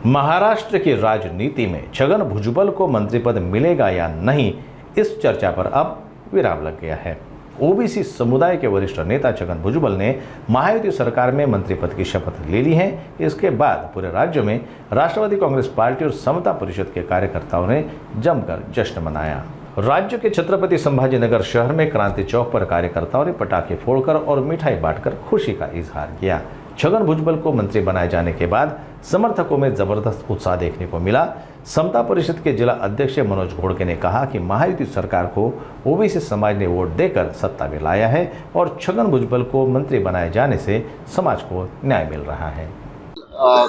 महाराष्ट्र की राजनीति में छगन भुजबल को मंत्री पद मिलेगा या नहीं, इस चर्चा पर अब विराम लग गया है। ओबीसी समुदाय के वरिष्ठ नेता छगन भुजबल ने महायुति सरकार में मंत्री पद की शपथ ले ली है। इसके बाद पूरे राज्य में राष्ट्रवादी कांग्रेस पार्टी और समता परिषद के कार्यकर्ताओं ने जमकर जश्न मनाया। राज्य के छत्रपति संभाजीनगर शहर में क्रांति चौक पर कार्यकर्ताओं ने पटाखे फोड़कर और मिठाई बांटकर खुशी का इजहार किया। छगन भुजबल को मंत्री बनाए जाने के बाद समर्थकों में जबरदस्त उत्साह देखने को मिला। समता परिषद के जिला अध्यक्ष मनोज घोड़के ने कहा कि महायुति सरकार को ओबीसी समाज ने वोट देकर सत्ता में लाया है और छगन भुजबल को मंत्री बनाए जाने से समाज को न्याय मिल रहा है।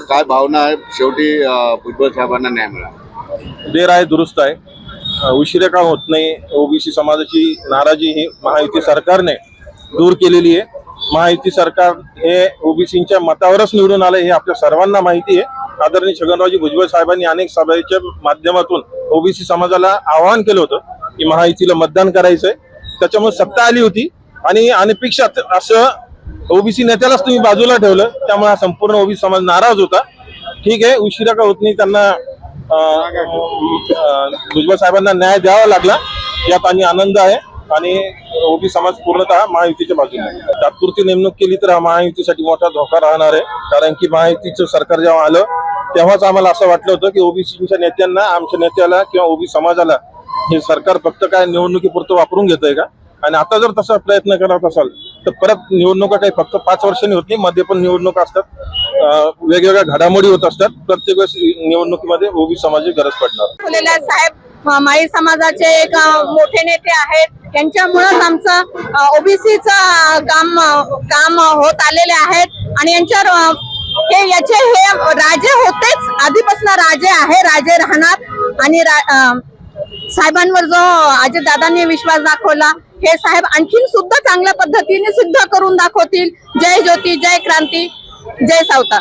काय भावना आहे? शेवटी भुजबल साहेबांना न्याय मिळाला। देर आहे दुरुस्त आहे, उशिरा का होत नाही। ओबीसी समाजाची नाराजी ही महायुती सरकारने दूर केलेली आहे। महायुती सरकार हे ओबीसींच्या मतावरच निवडून आले हे आपल्या सर्वांना माहिती आहे। आदरणीय छगनरावजी भुजबळ साहेबांनी अनेक सभेच्या माध्यमातून ओबीसी समाजाला आवाहन केलं होतं की महायुतीला मतदान करायचंय। त्याच्यामुळे सत्ता आली होती आणि अनपेक्षित असं ओबीसी नेत्यालाच तुम्ही बाजूला ठेवलं, त्यामुळे हा संपूर्ण ओबीसी समाज नाराज होता। ठीक आहे, उशिरा का होत नाही, त्यांना भुजबळ साहेबांना न्याय द्यावा लागला, यात आणि आनंद आहे आणि ओबीसी समाज पूर्णतः महायुतीच्या बाजूने आहे। तात्पुरती नेमणूक केली तर हा महायुतीसाठी मोठा धोका राहणार आहे, कारण की महायुतीचं सरकार जेव्हा आलं तेव्हाच आम्हाला असं वाटलं होतं की ओबीसीच्या नेत्यांना, आमच्या नेत्याला किंवा ओबीसी समाजाला हे सरकार फक्त काय निवडणुकीपुरतं वापरून घेतंय का? आणि आता जर तसा प्रयत्न करत असाल तर परत निवडणुका काही फक्त 5 वर्षांनी होत नाही, मध्ये पण निवडणुका असतात, वेगवेगळ्या घडामोडी होत असतात। प्रत्येक वेळेस निवडणुकीमध्ये ओबीसी समाजाची गरज पडणार। फुलेला साहेब माळी समाजाचे एक मोठे नेते आहेत, त्यांच्यामुळेच आमचं ओबीसीचं काम होत आलेले आहेत आणि यांच्यावर हे राजे होतेच, आधीपासून राजे आहे, राजे राहणार। आणि साहेबांवर जो अजितदादांनी विश्वास दाखवला, हे साहेब आणखीन सुद्धा चांगल्या पद्धतीने सिद्ध करून दाखवतील। जय ज्योती, जय क्रांती, जय सावता।